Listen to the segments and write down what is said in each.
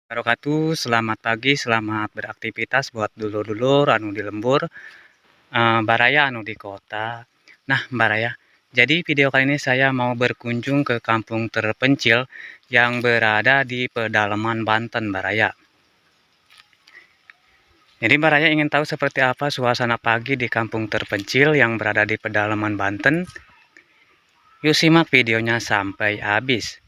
Wabarakatuh. Selamat pagi, selamat beraktivitas buat dulur-dulur anu di lembur, baraya anu di kota. Nah, baraya, jadi video kali ini saya mau berkunjung ke kampung terpencil yang berada di pedalaman Banten, baraya. Jadi baraya ingin tahu seperti apa suasana pagi di kampung terpencil yang berada di pedalaman Banten. Yuk simak videonya sampai habis.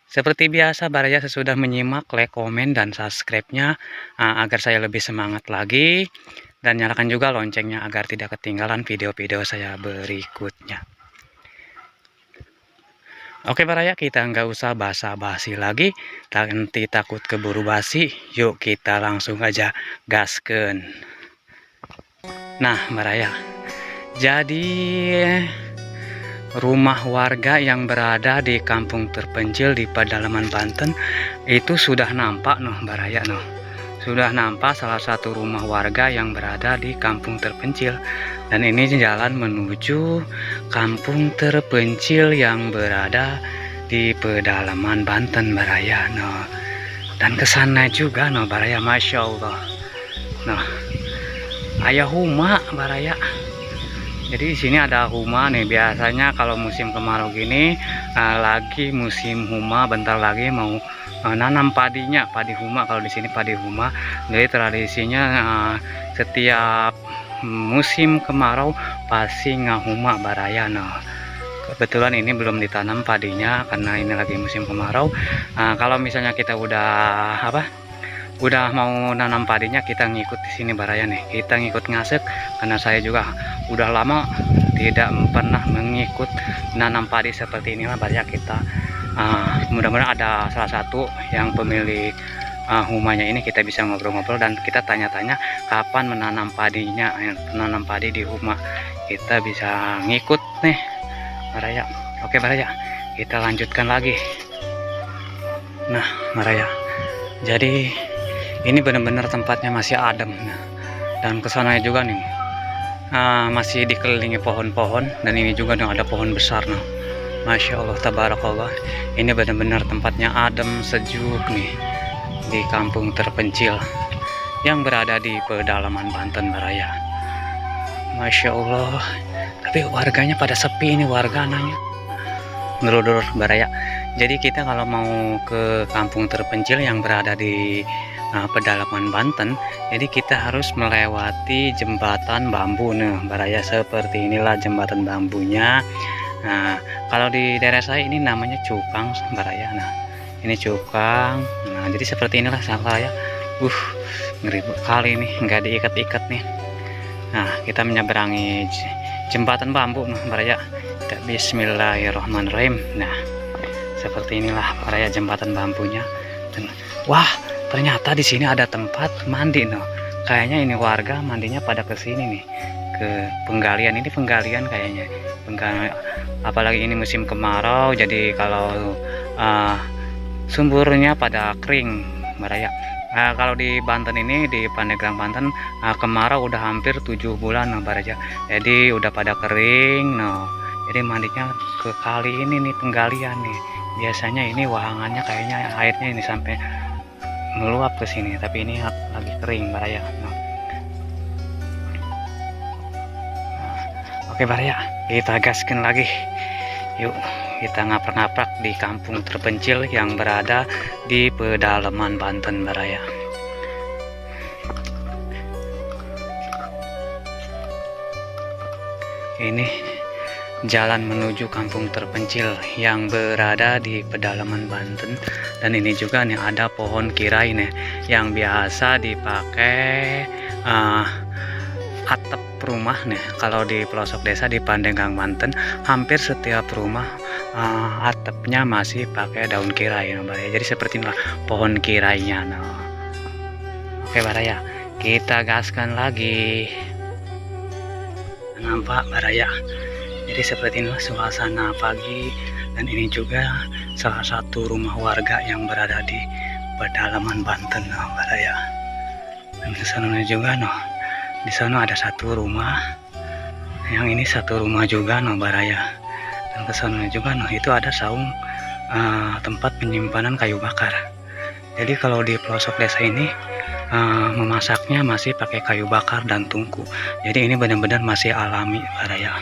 Seperti biasa, baraya sesudah menyimak, like, komen, dan subscribe-nya agar saya lebih semangat lagi. Dan nyalakan juga loncengnya agar tidak ketinggalan video-video saya berikutnya. Oke baraya, kita nggak usah basa-basi lagi. Nanti takut keburu basi. Yuk kita langsung aja gasken. Nah baraya, jadi rumah warga yang berada di kampung terpencil di pedalaman Banten itu sudah nampak baraya sudah nampak salah satu rumah warga yang berada di kampung terpencil, dan ini jalan menuju kampung terpencil yang berada di pedalaman Banten baraya dan kesana juga baraya, Masya Allah ayah huma baraya. Jadi di sini ada huma nih. Biasanya kalau musim kemarau gini lagi musim huma, bentar lagi mau nanam padinya, padi huma. Kalau di sini padi huma. Jadi tradisinya setiap musim kemarau pasti ngahuma baraya. Kebetulan ini belum ditanam padinya karena ini lagi musim kemarau. Kalau misalnya kita udah mau nanam padinya, kita ngikut di sini baraya nih, kita ngikut ngasek karena saya juga udah lama tidak pernah mengikut nanam padi seperti inilah baraya. Kita mudah-mudahan ada salah satu yang pemilik humanya ini, kita bisa ngobrol-ngobrol dan kita tanya-tanya kapan menanam padinya, menanam padi di huma. Kita bisa ngikut nih baraya. Oke baraya, kita lanjutkan lagi. Nah baraya, jadi ini benar-benar tempatnya masih adem dan kesana juga nih masih dikelilingi pohon-pohon, dan ini juga ada pohon besar Masya Allah tabarakallah. Ini benar-benar tempatnya adem, sejuk nih di kampung terpencil yang berada di pedalaman Banten baraya. Masya Allah, tapi warganya pada sepi ini, warga nanya dulur-dulur baraya. Jadi kita kalau mau ke kampung terpencil yang berada di pedalaman Banten, jadi kita harus melewati jembatan bambu baraya. Seperti inilah jembatan bambunya. Nah kalau di daerah saya ini namanya cukang baraya. Nah ini cukang. Nah jadi seperti inilah saya ngeri kali nih, nggak diikat-ikat nih. Nah kita menyeberangi jembatan bambu baraya. Bismillahirrahmanirrahim. Nah seperti inilah baraya jembatan bambunya. Dan wah, ternyata di sini ada tempat mandi Kayaknya ini warga mandinya pada ke sini nih, ke penggalian. Ini penggalian kayaknya. Apalagi ini musim kemarau, jadi kalau sumbernya pada kering baraya. Kalau di Banten ini, di Pandeglang Banten, kemarau udah hampir 7 bulan baraya. Jadi udah pada kering jadi mandinya ke kali ini nih, penggalian nih. Biasanya ini wahangannya kayaknya airnya ini sampai meluap ke sini, tapi ini lagi kering baraya. Oke baraya, kita gaskan lagi. Yuk kita ngaprak-ngaprak di kampung terpencil yang berada di pedalaman Banten baraya. Ini jalan menuju kampung terpencil yang berada di pedalaman Banten, dan ini juga nih ada pohon kirai nih yang biasa dipakai atap rumah nih. Kalau di pelosok desa di Pandeglang Banten, hampir setiap rumah atapnya masih pakai daun kirai baraya. Jadi seperti inilah pohon kirainya Oke baraya, kita gaskan lagi. Nampak baraya, jadi seperti inilah suasana pagi, dan ini juga salah satu rumah warga yang berada di pedalaman Banten baraya. Dan di sana juga di sana ada satu rumah, yang ini satu rumah juga baraya. Dan ke sana juga itu ada saung tempat penyimpanan kayu bakar. Jadi kalau di pelosok desa ini memasaknya masih pakai kayu bakar dan tungku. Jadi ini benar-benar masih alami Baraya.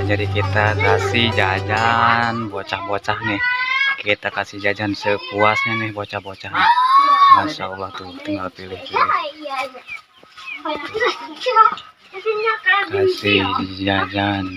Jadi kita kasih jajan bocah-bocah nih, kita kasih jajan sepuasnya nih bocah-bocah. Masya Allah tuh, tinggal pilih-pilih. Kasih jajan.